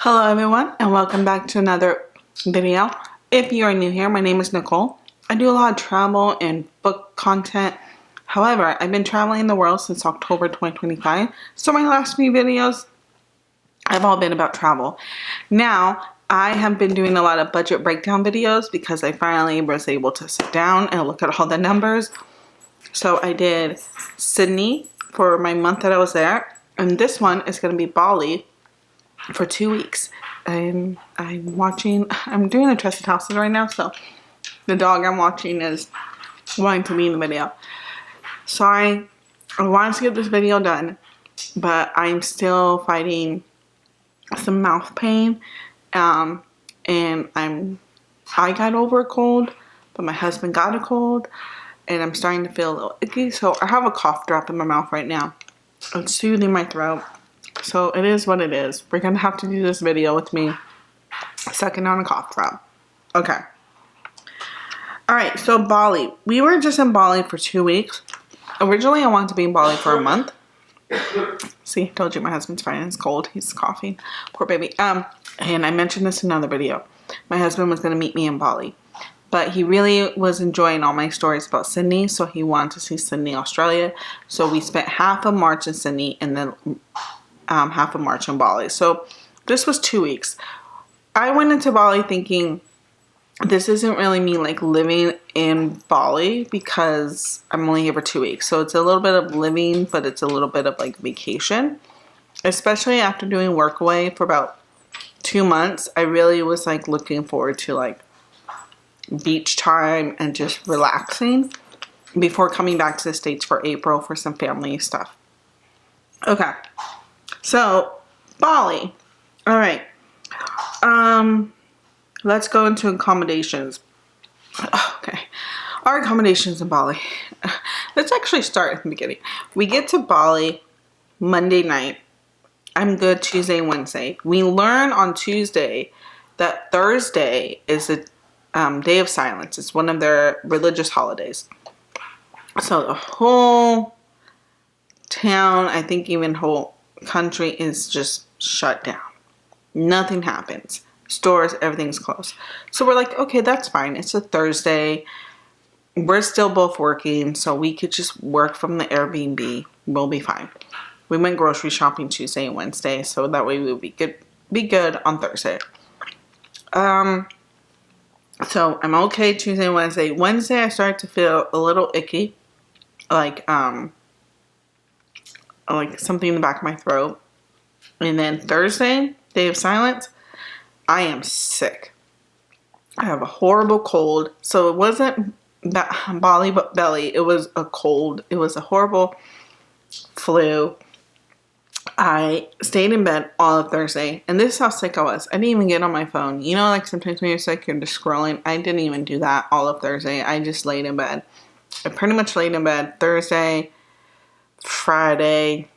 Hello everyone and welcome back to another video. If you are new here, my name is Nicole. I do a lot of travel and book content. However, I've been traveling the world since October 2025. So my last few videos have all been about travel. Now, I have been doing a lot of budget breakdown videos because I finally was able to sit down and look at all the numbers. So I did Sydney for my month that I was there. And this one is going to be Bali for 2 weeks. And I'm doing the Trusted Houses right now, so the dog I'm watching is wanting to be in the video. Sorry, I wanted to get this video done, but I'm still fighting some mouth pain. And I got over a cold, but my husband got a cold, and I'm starting to feel a little icky, so I have a cough drop in my mouth right now. It's soothing my throat. So it is what it is. We're going to have to do this video with me sucking on a cough drop. Okay. Alright, so Bali. We were just in Bali for 2 weeks. Originally, I wanted to be in Bali for a month. See, I told you my husband's fine. It's cold. He's coughing. Poor baby. And I mentioned this in another video. My husband was going to meet me in Bali. But he really was enjoying all my stories about Sydney. So he wanted to see Sydney, Australia. So we spent half of March in Sydney and then half of March in Bali. So this was 2 weeks. I went into Bali thinking this isn't really me like living in Bali because I'm only here for 2 weeks. So it's a little bit of living, but it's a little bit of like vacation. Especially after doing Workaway for about 2 months, I really was like looking forward to like beach time and just relaxing before coming back to the States for April for some family stuff. Okay. So, Bali. All right. Let's go into accommodations. Okay. Our accommodations in Bali. Let's actually start at the beginning. We get to Bali Monday night. I'm good Tuesday and Wednesday. We learn on Tuesday that Thursday is a day of silence. It's one of their religious holidays. So the whole town, I think even whole country is just shut down. Nothing happens. Stores, everything's closed. So we're like, okay, that's fine. It's a Thursday. We're still both working, so we could just work from the Airbnb. We'll be fine. We went grocery shopping Tuesday and Wednesday, so that way we'll be good on Thursday. So I'm okay Tuesday and Wednesday. Wednesday I started to feel a little icky. Like something in the back of my throat. And then Thursday, day of silence, I am sick. I have a horrible cold. So it wasn't Bali but belly. It was a cold. It was a horrible flu. I stayed in bed all of Thursday. And this is how sick I was. I didn't even get on my phone. You know, like sometimes when you're sick, you're just scrolling. I didn't even do that all of Thursday. I just laid in bed. I pretty much laid in bed Thursday, Friday,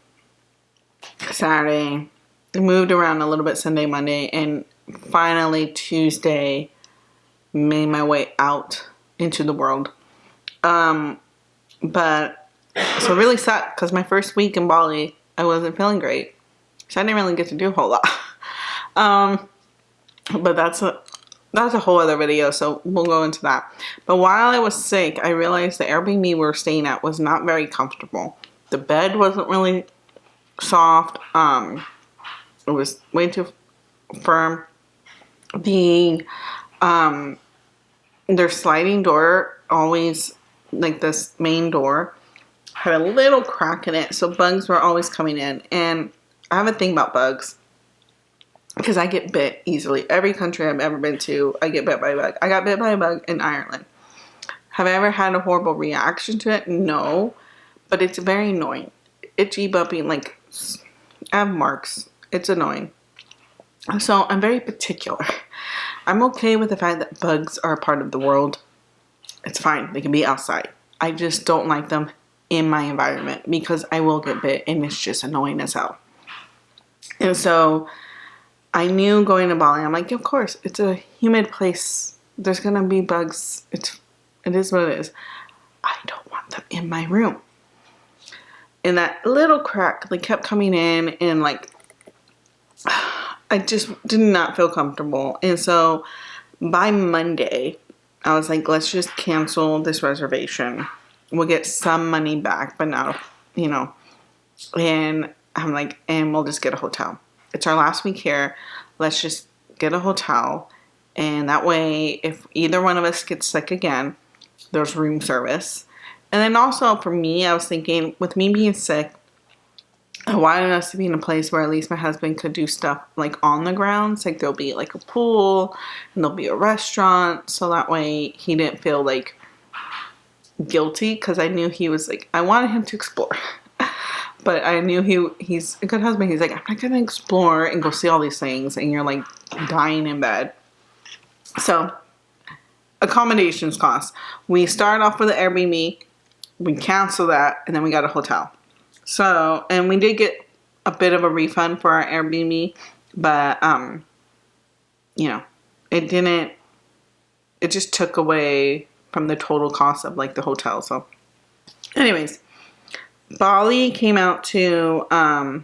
Saturday. I moved around a little bit Sunday, Monday, and finally Tuesday made my way out into the world. But so it really sucked because my first week in Bali, I wasn't feeling great. So I didn't really get to do a whole lot. But that's a whole other video, so we'll go into that. But while I was sick, I realized the Airbnb we were staying at was not very comfortable. The bed wasn't really soft. It was way too firm. Their sliding door, always like this main door, had a little crack in it, so bugs were always coming in. And I have a thing about bugs because I get bit easily. Every country I've ever been to, I get bit by a bug. I got bit by a bug in Ireland. Have I ever had a horrible reaction to it? No, but it's very annoying. Itchy, bumpy, like I have marks. It's annoying. So I'm very particular. I'm okay with the fact that bugs are a part of the world. It's fine. They can be outside. I just don't like them in my environment because I will get bit and it's just annoying as hell. And so I knew going to Bali, I'm like, of course, it's a humid place. There's going to be bugs. It is what it is. I don't want them in my room. And that little crack, they kept coming in and like I just did not feel comfortable. And so by Monday, I was like, let's just cancel this reservation. We'll get some money back, but not, And I'm like, and we'll just get a hotel. It's our last week here. Let's just get a hotel. And that way, if either one of us gets sick again, there's room service. And then also for me, I was thinking, with me being sick, I wanted us to be in a place where at least my husband could do stuff like on the grounds. Like there'll be like a pool and there'll be a restaurant. So that way he didn't feel like guilty, because I knew he was like, I wanted him to explore. But I knew he's a good husband. He's like, I'm not going to explore and go see all these things. And you're like dying in bed. So accommodations cost. We started off with the Airbnb. We canceled that. And then we got a hotel. So, and we did get a bit of a refund for our Airbnb, but, it just took away from the total cost of like the hotel. So anyways, Bali came out to, oh,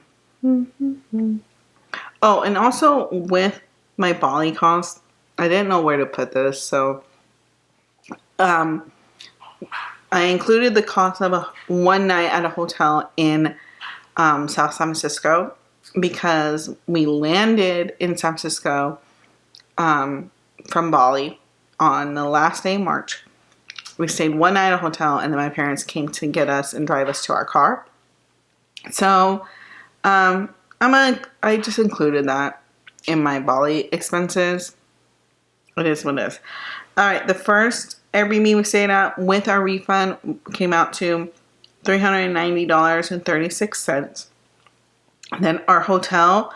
and also with my Bali cost, I didn't know where to put this. So, I included the cost of one night at a hotel in South San Francisco, because we landed in San Francisco from Bali on the last day of March. We stayed one night at a hotel, and then my parents came to get us and drive us to our car. So I just included that in my Bali expenses. It is what it is. All right, the first Airbnb we stayed at with our refund came out to $390.36. Then our hotel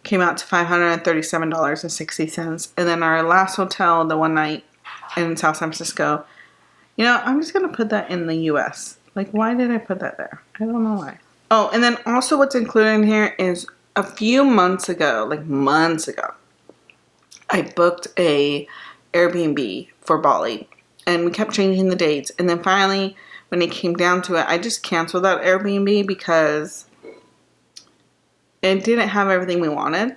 came out to $537.60. And then our last hotel, the one night in South San Francisco, I'm just going to put that in the US. Like, why did I put that there? I don't know why. Oh, and then also what's included in here is a few months ago, I booked a Airbnb for Bali. And we kept changing the dates. And then finally, when it came down to it, I just canceled that Airbnb because it didn't have everything we wanted.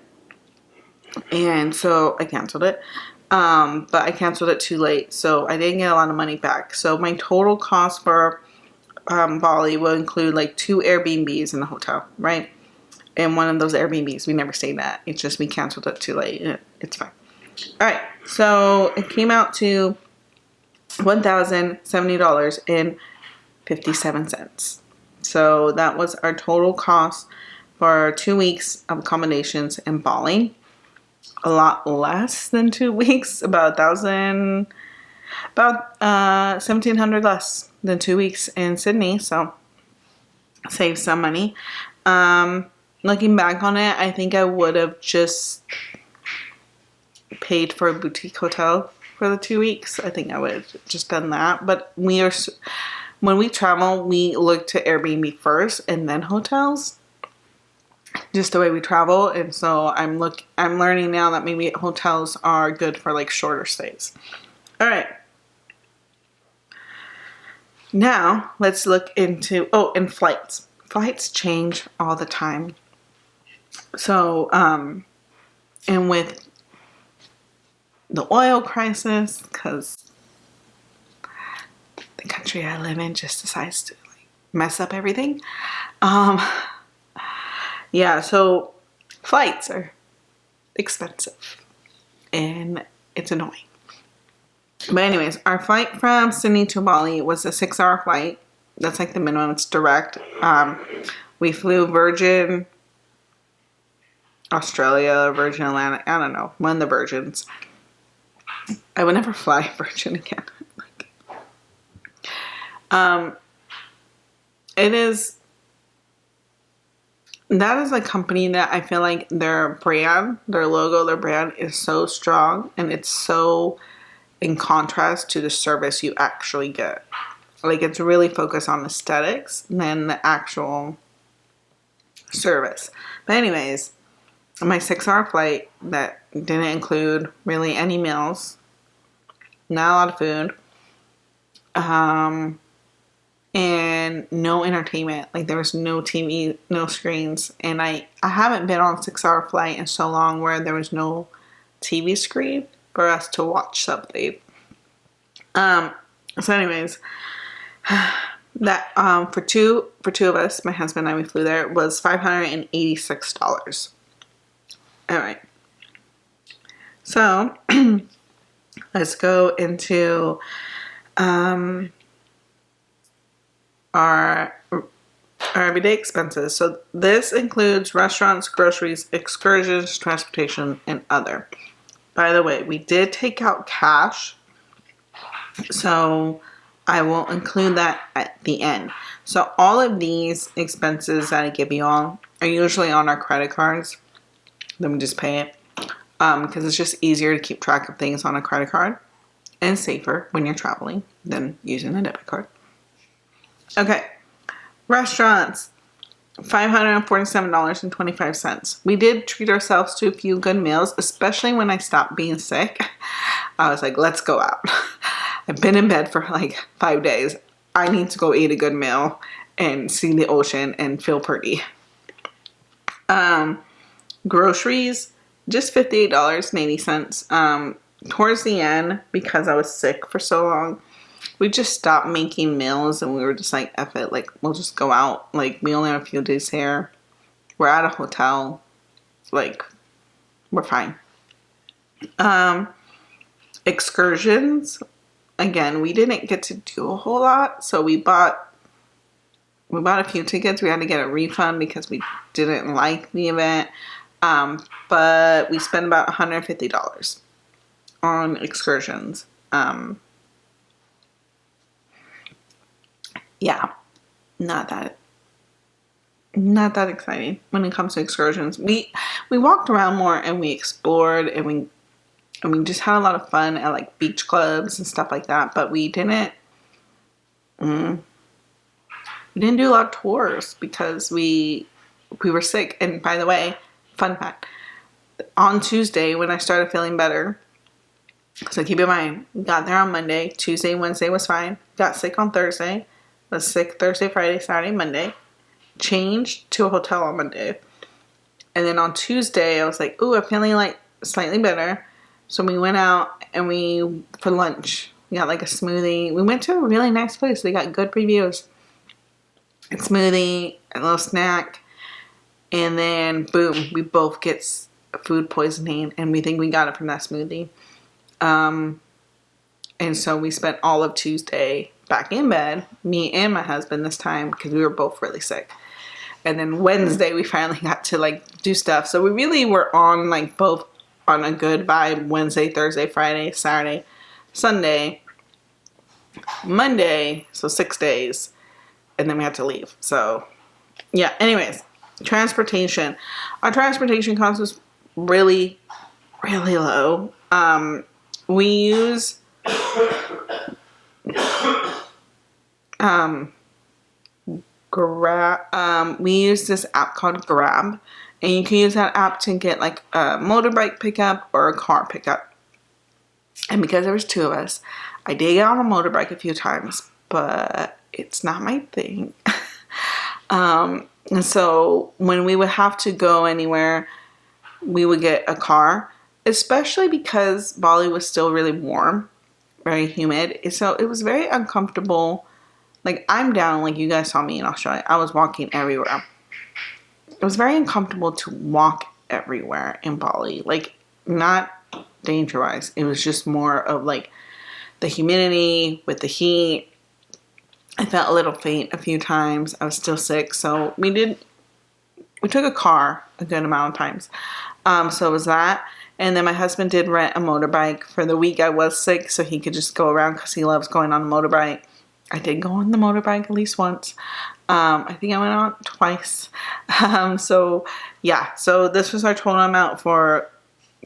And so I canceled it. But I canceled it too late. So I didn't get a lot of money back. So my total cost for Bali will include like 2 Airbnbs in the hotel, right? And one of those Airbnbs we never stayed at. It's just we canceled it too late. It's fine. All right. So it came out to $1,070.57. So that was our total cost for 2 weeks of accommodations in Bali. A lot less than 2 weeks, about $1,700 less than 2 weeks in Sydney. So save some money. Looking back on it, I think I would have just paid for a boutique hotel for the 2 weeks. I think I would have just done that. But when we travel, we look to Airbnb first and then hotels. Just the way we travel. And so I'm learning now that maybe hotels are good for like shorter stays. All right. Now let's look into, and flights. Flights change all the time. So, and with the oil crisis, because the country I live in just decides to like mess up everything. Yeah, so flights are expensive and it's annoying. But anyways, our flight from Sydney to Bali was a 6-hour flight. That's like the minimum. It's direct. We flew Virgin Australia, Virgin Atlantic. I don't know. One of the Virgins. I would never fly Virgin again. That is a company that I feel like their brand, their logo, their brand is so strong, and it's so in contrast to the service you actually get. Like, it's really focused on aesthetics than the actual service. But anyways, my 6-hour flight that didn't include really any meals, not a lot of food. and no entertainment. Like there was no TV, no screens. And I haven't been on a 6-hour flight in so long where there was no TV screen for us to watch something. So anyways, that for two of us, my husband and I, we flew there, it was $586. All right. So let's go into our everyday expenses. So this includes restaurants, groceries, excursions, transportation, and other. By the way, we did take out cash, so I will include that at the end. So all of these expenses that I give you all are usually on our credit cards. Then we just pay it because it's just easier to keep track of things on a credit card and safer when you're traveling than using a debit card. Okay, restaurants, $547.25. We did treat ourselves to a few good meals, especially when I stopped being sick. I was like, let's go out. I've been in bed for like 5 days. I need to go eat a good meal and see the ocean and feel pretty. Groceries, just $58.80. Towards the end, because I was sick for so long, we just stopped making meals and we were just like, F it, like we'll just go out. Like we only have a few days here. We're at a hotel. Like we're fine. Excursions, again, we didn't get to do a whole lot, so we bought a few tickets. We had to get a refund because we didn't like the event. But we spent about $150 on excursions. Yeah, not that exciting when it comes to excursions. We walked around more and we explored and we just had a lot of fun at like beach clubs and stuff like that. But we didn't do a lot of tours because we were sick. And by the way, fun fact, on Tuesday when I started feeling better, so keep in mind, got there on Monday, Tuesday, Wednesday was fine. Got sick on Thursday. Was sick Thursday, Friday, Saturday, Monday. Changed to a hotel on Monday. And then on Tuesday, I was like, ooh, I'm feeling like slightly better. So we went out and for lunch, we got like a smoothie. We went to a really nice place. They got good reviews. A smoothie, a little snack. And then boom, we both get food poisoning and we think we got it from that smoothie. And so we spent all of Tuesday back in bed, me and my husband this time, because we were both really sick. And then Wednesday we finally got to like do stuff. So we really were on like both on a good vibe Wednesday, Thursday, Friday, Saturday, Sunday, Monday. So 6 days. And then we had to leave. So yeah, anyways, transportation. Our transportation cost was really, really low. We use we use this app called Grab, and you can use that app to get like a motorbike pickup or a car pickup. And because there was 2 of us, I did get on a motorbike a few times, but it's not my thing. And so when we would have to go anywhere, we would get a car, especially because Bali was still really warm, very humid. So it was very uncomfortable. Like I'm down, like you guys saw me in Australia. I was walking everywhere. It was very uncomfortable to walk everywhere in Bali. Like not danger-wise. It was just more of like the humidity with the heat. I felt a little faint a few times. I was still sick. So we took a car a good amount of times. So it was that. And then my husband did rent a motorbike for the week I was sick so he could just go around because he loves going on a motorbike. I did go on the motorbike at least once. I think I went on twice. So yeah, so this was our total amount for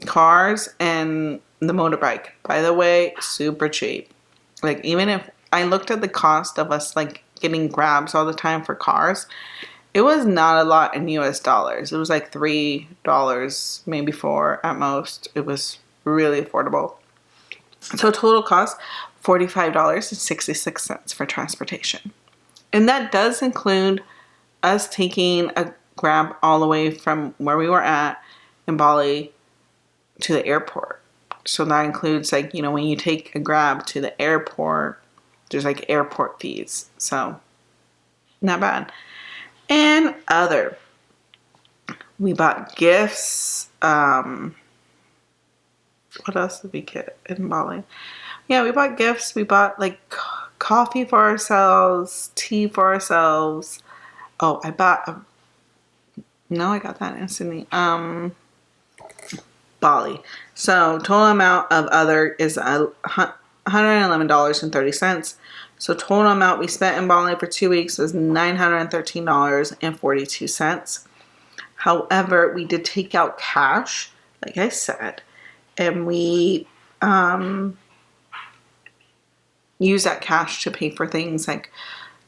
cars and the motorbike. By the way, super cheap. Like even if I looked at the cost of us like getting grabs all the time for cars, it was not a lot in US dollars. It was like $3, maybe $4 at most. It was really affordable. So total cost, $45.66 for transportation. And that does include us taking a Grab all the way from where we were at in Bali to the airport. So that includes, like, you know, when you take a Grab to the airport, there's like airport fees. So not bad. And other, we bought gifts. What else did we get in Bali? Yeah, we bought gifts. We bought like coffee for ourselves, tea for ourselves. Oh, I bought no, I got that in Sydney. Bali. So total amount of other is $111.30. So total amount we spent in Bali for 2 weeks was $913.42. However, we did take out cash, like I said, and we use that cash to pay for things like,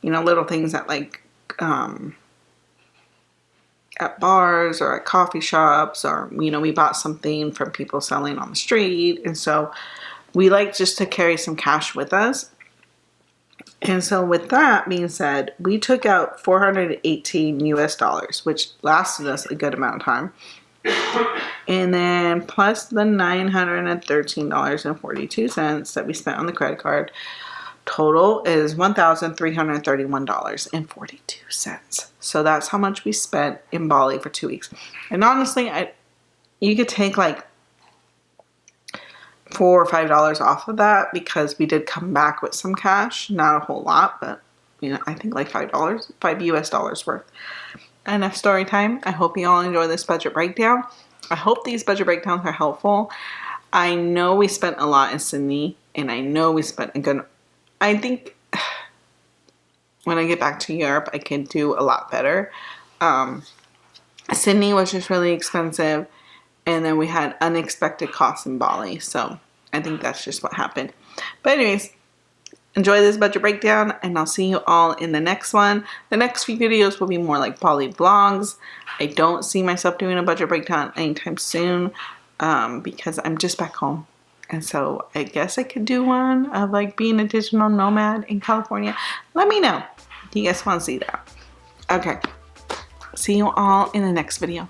you know, little things at like at bars or at coffee shops, or, you know, we bought something from people selling on the street. And so we like just to carry some cash with us. And so with that being said, we took out 418 US dollars, which lasted us a good amount of time. And then plus the $913.42 that we spent on the credit card, total is $1,331.42. So that's how much we spent in Bali for 2 weeks. And honestly, you could take like $4 or $5 off of that, because we did come back with some cash. Not a whole lot, but, you know, I think like $5 US dollars worth. Enough story time. I hope you all enjoy this budget breakdown. I hope these budget breakdowns are helpful. I know we spent a lot in Sydney, and I know we spent a good... I think when I get back to Europe, I can do a lot better. Sydney was just really expensive, and then we had unexpected costs in Bali. So I think that's just what happened. But anyways, enjoy this budget breakdown, and I'll see you all in the next one. The next few videos will be more like Bali vlogs. I don't see myself doing a budget breakdown anytime soon, because I'm just back home. And so I guess I could do one of like being a digital nomad in California. Let me know if you guys want to see that. Okay. See you all in the next video.